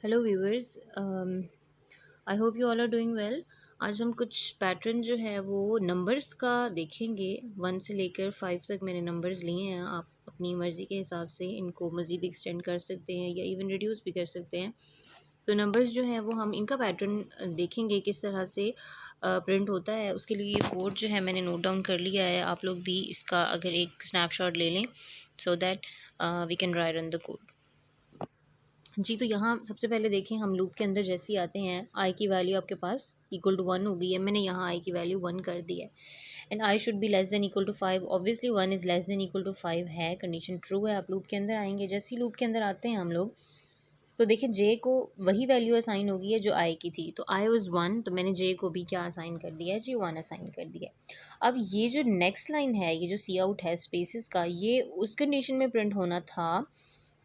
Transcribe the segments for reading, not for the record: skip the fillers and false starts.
Hello viewers, I hope you all are doing well. आज हम कुछ पैटर्न जो है वो नंबर्स का देखेंगे। 1 से लेकर 5 तक मैंने नंबर्स लिए हैं। आप अपनी मर्ज़ी के हिसाब से इनको मज़ीद एक्सटेंड कर सकते हैं या इवन रिड्यूस भी कर सकते हैं। तो नंबर्स जो है वो हम इनका पैटर्न देखेंगे किस तरह से प्रिंट होता है। उसके लिए ये कोड जो है मैंने नोट डाउन कर लिया है। आप लोग भी इसका अगर एक स्नैपशॉट ले लें so that we can write on the code. जी, तो यहाँ सबसे पहले देखें, हम लूप के अंदर जैसे ही आते हैं आई की वैल्यू आपके पास इक्वल टू 1 हो गई है। मैंने यहाँ आई की वैल्यू 1 कर दी है and I should be less than equal to 5। Obviously 1 is less than equal to 5 है, कंडीशन ट्रू है। आप लूप के अंदर आएंगे, जैसे ही लूप के अंदर आते हैं हम लोग तो देखिए जे को वही वैल्यू असाइन होगी है जो आई की थी। तो आई वाज 1, तो मैंने जे को भी क्या असाइन कर दिया है जी, 1 असाइन कर दिया है। अब ये जो नेक्स्ट लाइन है, ये जो सी आउट है स्पेसिस का, ये उस कंडीशन में प्रिंट होना था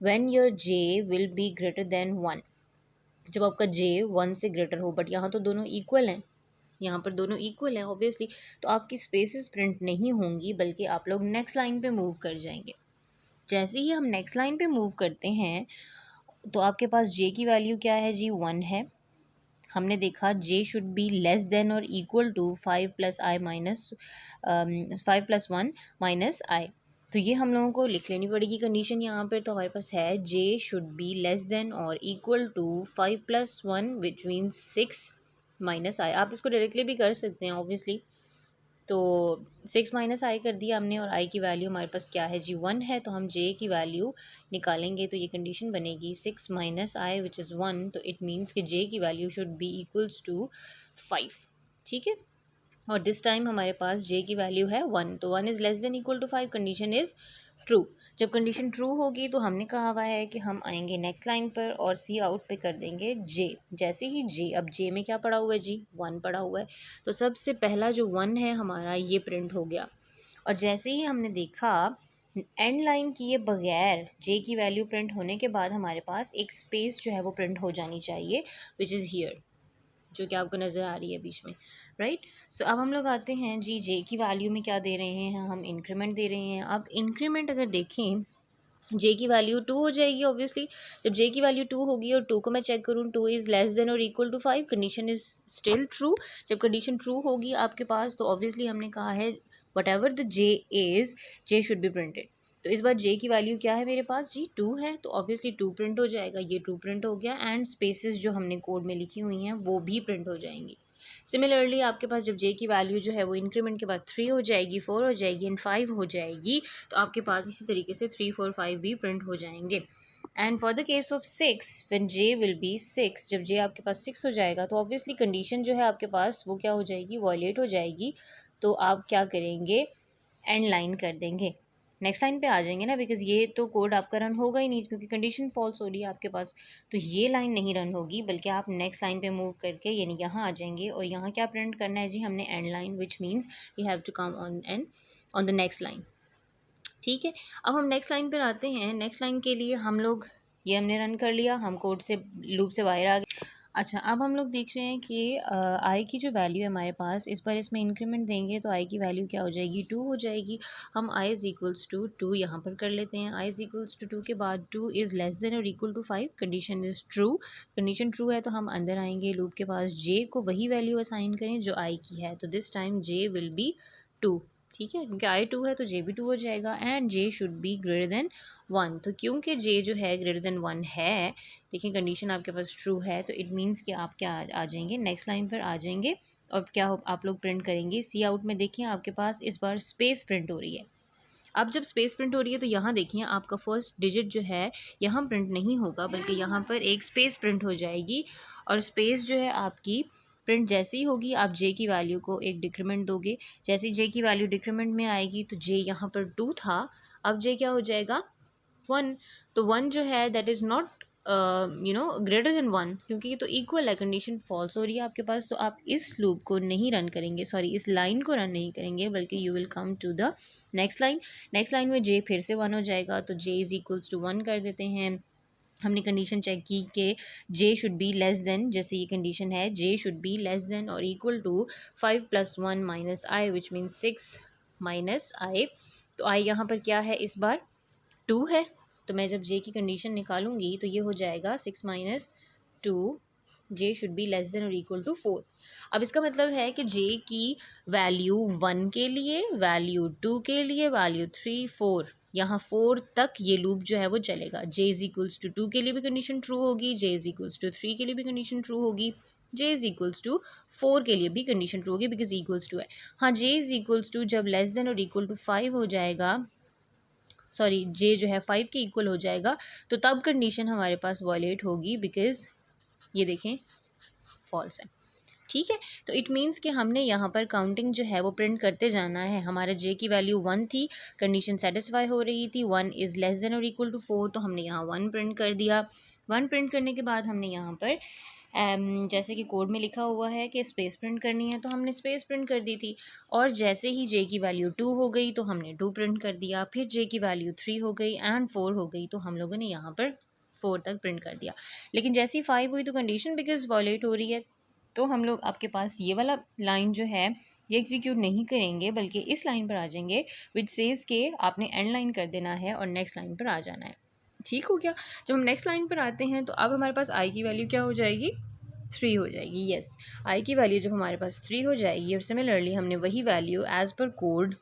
when your j will be greater than 1, जब आपका j 1 से ग्रेटर हो। बट यहाँ तो दोनों इक्वल हैं, यहाँ पर दोनों इक्वल हैं ऑब्वियसली, तो आपकी स्पेसेस प्रिंट नहीं होंगी बल्कि आप लोग नेक्स्ट लाइन पे मूव कर जाएंगे। जैसे ही हम नेक्स्ट लाइन पे मूव करते हैं तो आपके पास j की वैल्यू क्या है जी, 1 है। हमने देखा j should be less than और equal to 5 plus 1 minus I. तो ये हम लोगों को लिख लेनी पड़ेगी कंडीशन यहाँ पर। तो हमारे पास है j should be less than और equal to 5 plus 1 which means 6 minus I. आप इसको डायरेक्टली भी कर सकते हैं ऑब्वियसली। तो 6 माइनस आई कर दिया हमने और आई की वैल्यू हमारे पास क्या है जी, 1 है। तो हम जे की वैल्यू निकालेंगे तो ये कंडीशन बनेगी 6 माइनस आई विच इज़ 1। तो इट मीन्स कि जे की value should be equals to 5। ठीक है, और दिस टाइम हमारे पास j की वैल्यू है 1। तो 1 is less than equal to 5, condition is true. जब कंडीशन ट्रू होगी तो हमने कहा हुआ है कि हम आएंगे नेक्स्ट लाइन पर और सी आउट पे कर देंगे j। जैसे ही j, अब j में क्या पड़ा हुआ है जी, 1 पड़ा हुआ है। तो सबसे पहला जो 1 है हमारा ये प्रिंट हो गया। और जैसे ही हमने देखा एंड लाइन किए बगैर j की वैल्यू प्रिंट होने के बाद हमारे पास एक स्पेस जो है वो प्रिंट हो जानी चाहिए विच इज़ हियर, जो कि आपको नज़र आ रही है बीच में, राइट। सो अब हम लोग आते हैं जी, जे की वैल्यू में क्या दे रहे हैं हम, इंक्रीमेंट दे रहे हैं। अब इंक्रीमेंट अगर देखें, जे की वैल्यू 2 हो जाएगी ऑब्वियसली। जब जे की वैल्यू 2 होगी और 2 को मैं चेक करूँ, 2 इज़ लेस देन और equal to 5, condition is still true. जब कंडीशन ट्रू होगी आपके पास तो ऑब्वियसली हमने कहा है whatever the J is, J should be printed. तो इस बार जे की वैल्यू क्या है मेरे पास जी, 2 है। तो ऑब्वियसली 2 प्रिंट हो जाएगा, ये 2 प्रिंट हो गया एंड स्पेसेस जो हमने कोड में लिखी हुई हैं वो भी प्रिंट हो जाएंगी। सिमिलरली आपके पास जब j की वैल्यू जो है वो इंक्रीमेंट के बाद 3 हो जाएगी, 4 हो जाएगी एंड 5 हो जाएगी, तो आपके पास इसी तरीके से 3, 4, 5 भी प्रिंट हो जाएंगे। And for the case of 6, when j will be 6, जब j आपके पास 6 हो जाएगा तो ऑब्वियसली कंडीशन जो है आपके पास वो क्या हो जाएगी, वॉयलेट हो जाएगी। तो आप क्या करेंगे, एंड लाइन कर देंगे, नेक्स्ट लाइन पे आ जाएंगे ना, बिकॉज ये तो कोड आपका रन होगा ही नहीं क्योंकि कंडीशन फॉल्स हो रही है आपके पास। तो ये लाइन नहीं रन होगी बल्कि आप नेक्स्ट लाइन पे मूव करके यानी यहाँ आ जाएंगे और यहाँ क्या प्रिंट करना है जी, हमने end line, which means we have to come on the next line. ठीक है, अब हम नेक्स्ट लाइन पर आते हैं। नेक्स्ट लाइन के लिए हम लोग, ये हमने रन कर लिया, हम कोड से लूप से बाहर आ गए। अच्छा, अब हम लोग देख रहे हैं कि आई की जो वैल्यू है हमारे पास, इस पर इसमें इंक्रीमेंट देंगे तो आई की वैल्यू क्या हो जाएगी, 2 हो जाएगी। हम आई इज़ इक्वल्स टू 2 यहाँ पर कर लेते हैं। आई इज़ इक्वल्स टू 2 के बाद 2 इज़ लेस देन और equal to 5, condition is true. Condition true है तो हम अंदर आएंगे, लूप के पास जे को वही वैल्यू असाइन करें जो आई की है। तो this time J will be 2। ठीक है, क्योंकि आई 2 है तो जे भी 2 हो जाएगा and J should be greater than 1। तो क्योंकि जे जो है ग्रेटर देन 1 है, देखिए कंडीशन आपके पास ट्रू है, तो इट मीन्स कि आप क्या आ जाएंगे, नेक्स्ट लाइन पर आ जाएंगे और क्या आप लोग प्रिंट करेंगे, सी आउट में देखिए आपके पास इस बार स्पेस प्रिंट हो रही है। अब जब स्पेस प्रिंट हो रही है तो यहाँ देखिए आपका फर्स्ट डिजिट जो है यहाँ प्रिंट नहीं होगा बल्कि यहाँ पर एक स्पेस प्रिंट हो जाएगी। और स्पेस जो है आपकी प्रिंट जैसे ही होगी आप जे की वैल्यू को एक डिक्रीमेंट दोगे। जैसे जे की वैल्यू डिक्रीमेंट में आएगी तो जे यहाँ पर 2 था, अब जे क्या हो जाएगा 1। तो 1 जो है that is not greater than 1, क्योंकि ये तो इक्वल है, कंडीशन फॉल्स हो रही है आपके पास। तो आप इस लूप को नहीं रन करेंगे, सॉरी इस लाइन को रन नहीं करेंगे बल्कि you will come to the next line. Next line में जे फिर से 1 हो जाएगा तो जे इज़ इक्वल्स टू 1 कर देते हैं। हमने कंडीशन चेक की कि J should be less than, जैसे ये कंडीशन है J should be less than और equal to 5 plus 1 minus I which means 6 minus I. तो आई यहाँ पर क्या है, इस बार 2 है। तो मैं जब जे की कंडीशन निकालूंगी तो ये हो जाएगा 6 minus two J should be less than और इक्वल टू 4। अब इसका मतलब है कि जे की वैल्यू 1 के लिए, वैल्यू 2 के लिए, वैल्यू 3 4, यहाँ 4 तक ये लूप जो है वो चलेगा। जे इज इक्वल्स टू 2 के लिए भी कंडीशन ट्रू होगी, जे इज इक्वल्स टू 3 के लिए भी कंडीशन ट्रू होगी, जे इज इक्वल्स टू 4 के लिए भी कंडीशन ट्रू होगी बिकॉज इक्वल्स टू है। हाँ, जे इज इक्वल्स टू जब लेस देन और इक्वल टू 5 हो जाएगा, सॉरी जे जो है 5 के इक्वल हो जाएगा, तो तब कंडीशन हमारे पास वॉयलेट होगी बिकॉज ये देखें फॉल्स है। ठीक है, तो इट मीन्स कि हमने यहाँ पर काउंटिंग जो है वो प्रिंट करते जाना है। हमारा जे की वैल्यू 1 थी, कंडीशन सेटिस्फाई हो रही थी, 1 इज़ लेस देन और इक्वल टू 4, तो हमने यहाँ 1 प्रिंट कर दिया। 1 प्रिंट करने के बाद हमने यहाँ पर जैसे कि कोड में लिखा हुआ है कि स्पेस प्रिंट करनी है, तो हमने स्पेस प्रिंट कर दी थी। और जैसे ही जे की वैल्यू 2 हो गई तो हमने 2 प्रिंट कर दिया, फिर जे की वैल्यू 3 हो गई एंड 4 हो गई, तो हम लोगों ने यहाँ पर 4 तक प्रिंट कर दिया। लेकिन जैसे ही 5 हुई तो कंडीशन बिकॉज वॉलेट हो रही है, तो हम लोग आपके पास ये वाला लाइन जो है ये एग्जीक्यूट नहीं करेंगे, बल्कि इस लाइन पर आ जाएंगे विच सेज के आपने एंड लाइन कर देना है और नेक्स्ट लाइन पर आ जाना है। ठीक हो गया। जब हम नेक्स्ट लाइन पर आते हैं तो अब हमारे पास आई की वैल्यू क्या हो जाएगी, 3 हो जाएगी। यस, आई की वैल्यू जब हमारे पास 3 हो जाएगी और सिमिलरली हमने वही वैल्यू एज पर कोड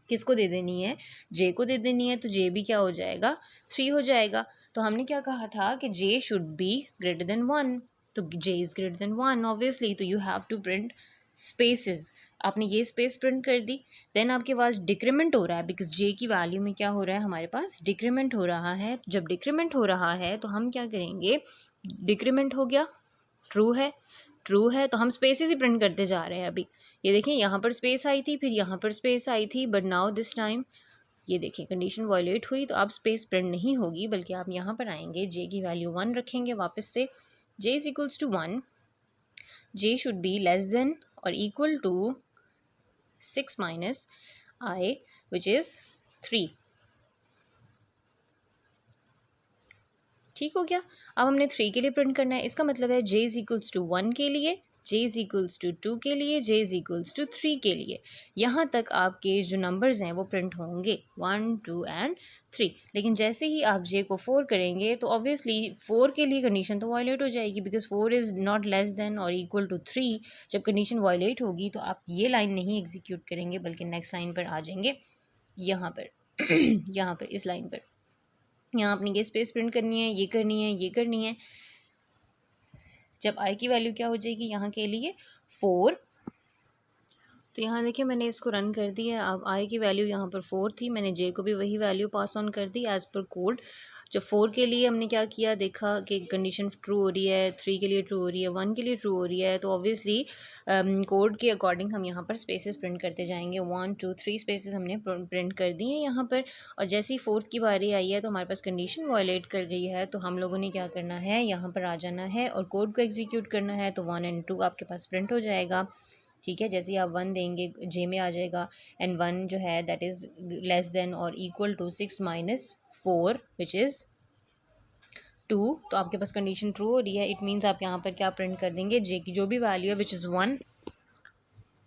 किसको दे देनी है, जे को दे देनी है, तो जे भी क्या हो जाएगा, 3 हो जाएगा। तो हमने क्या कहा था कि J should be greater than 1, तो J is greater than 1 obviously, तो you have to print spaces. आपने ये स्पेस प्रिंट कर दी, देन आपके पास डिक्रीमेंट हो रहा है बिकॉज जे की वैल्यू में क्या हो रहा है, हमारे पास डिक्रीमेंट हो रहा है। जब डिक्रीमेंट हो रहा है तो हम क्या करेंगे, डिक्रीमेंट हो गया, ट्रू है, ट्रू है, तो हम स्पेसेस ही प्रिंट करते जा रहे हैं। अभी ये देखें यहाँ पर स्पेस आई थी, फिर यहाँ पर स्पेस आई थी, बट नाउ दिस टाइम ये देखें कंडीशन वॉयलेट हुई, तो अब स्पेस प्रिंट नहीं होगी, बल्कि आप यहाँ पर आएंगे, जे की वैल्यू 1 रखेंगे वापस से, J is equals to 1, J should be less than और equal to 6 minus I which is 3। ठीक हो गया। अब हमने 3 के लिए प्रिंट करना है, इसका मतलब है जे इज इक्वल्स टू 1 के लिए, जे इज इक्वल्स टू 2 के लिए, जे इज इक्वल्स टू 3 के लिए, यहाँ तक आपके जो नंबर्स हैं वो प्रिंट होंगे 1 2 एंड 3। लेकिन जैसे ही आप जे को 4 करेंगे तो ऑब्वियसली 4 के लिए कंडीशन तो वायलेट हो जाएगी because 4 is not less than और इक्वल टू 3। जब कंडीशन वायलेट होगी तो आप ये लाइन नहीं एग्जीक्यूट करेंगे, बल्कि नेक्स्ट लाइन पर आ जाएंगे, यहाँ पर यहाँ पर इस लाइन पर, यहाँ अपनी ये स्पेस प्रिंट करनी है, ये करनी है, ये करनी है। जब आई की वैल्यू क्या हो जाएगी यहाँ के लिए 4, तो यहाँ देखिए मैंने इसको रन कर दिया। अब आई की वैल्यू यहाँ पर 4 थी, मैंने जे को भी वही वैल्यू पास ऑन कर दी एज़ पर कोड। जब 4 के लिए हमने क्या किया, देखा कि कंडीशन ट्रू हो रही है, 3 के लिए ट्रू हो रही है, 1 के लिए ट्रू हो रही है, तो ऑब्वियसली कोड के अकॉर्डिंग हम यहाँ पर स्पेसेस प्रिंट करते जाएंगे। 1 2 3 स्पेसेस हमने प्रिंट कर दिए हैं यहाँ पर। और जैसे ही 4th की बारी आई है तो हमारे पास कंडीशन वायलेट कर गई है, तो हम लोगों ने क्या करना है, यहाँ पर आ जाना है और कोड को एग्जीक्यूट करना है। तो 1 एंड 2 आपके पास प्रिंट हो जाएगा। ठीक है, जैसे ही आप 1 देंगे जे में आ जाएगा, एंड 1 जो है दैट इज़ लेस देन और equal to 6 minus 4 which is 2। तो आपके पास कंडीशन ट्रू हो रही है। इट मीन्स आप यहाँ पर क्या प्रिंट कर देंगे, जे की जो भी वैल्यू है विच इज़ 1।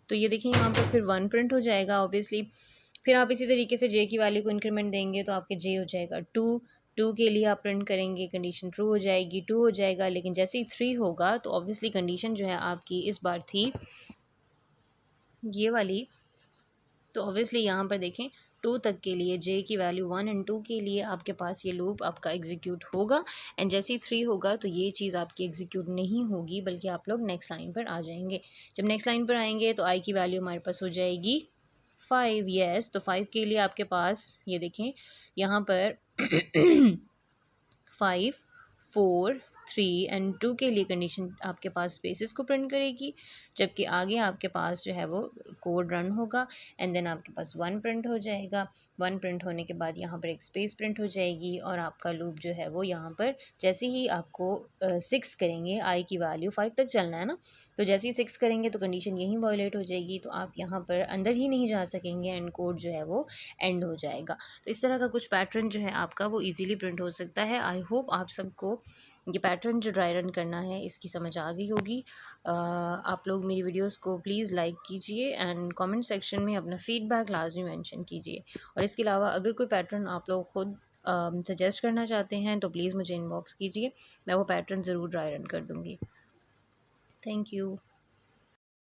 तो ये देखिए यहाँ पर फिर 1 प्रिंट हो जाएगा ऑब्वियसली। फिर आप इसी तरीके से जे की वैल्यू को इंक्रीमेंट देंगे तो आपके जे हो जाएगा 2। 2 के लिए आप प्रिंट करेंगे, कंडीशन ट्रू हो जाएगी, 2 हो जाएगा। लेकिन जैसे ही 3 होगा तो ऑब्वियसली कंडीशन जो है आपकी इस बार थी ये वाली, तो ऑब्वियसली यहाँ पर देखें 2 तक के लिए जे की वैल्यू 1 एंड 2 के लिए आपके पास ये लूप आपका एग्जीक्यूट होगा, एंड जैसे ही 3 होगा तो ये चीज़ आपकी एग्जीक्यूट नहीं होगी, बल्कि आप लोग नेक्स्ट लाइन पर आ जाएंगे। जब नेक्स्ट लाइन पर आएंगे तो आई की वैल्यू हमारे पास हो जाएगी 5। येस, तो 5 के लिए आपके पास ये देखें यहाँ पर 5 4 3 एंड 2 के लिए कंडीशन आपके पास स्पेसेस को प्रिंट करेगी, जबकि आगे आपके पास जो है वो कोड रन होगा, एंड देन आपके पास 1 प्रिंट हो जाएगा। 1 प्रिंट होने के बाद यहाँ पर एक स्पेस प्रिंट हो जाएगी, और आपका लूप जो है वो यहाँ पर जैसे ही आपको 6 करेंगे, आई की वैल्यू 5 तक चलना है ना, तो जैसे ही 6 करेंगे तो कंडीशन यहीं वायलेट हो जाएगी, तो आप यहाँ पर अंदर ही नहीं जा सकेंगे एंड कोड जो है वो एंड हो जाएगा। तो इस तरह का कुछ पैटर्न जो है आपका वो ईजिली प्रिंट हो सकता है। आई होप आप सबको ये पैटर्न जो ड्राई रन करना है इसकी समझ आ गई होगी। आप लोग मेरी वीडियोस को प्लीज़ लाइक कीजिए एंड कमेंट सेक्शन में अपना फीडबैक लाजमी मेंशन कीजिए। और इसके अलावा अगर कोई पैटर्न आप लोग खुद सजेस्ट करना चाहते हैं तो प्लीज़ मुझे इनबॉक्स कीजिए, मैं वो पैटर्न ज़रूर ड्राई रन कर दूँगी। Thank you.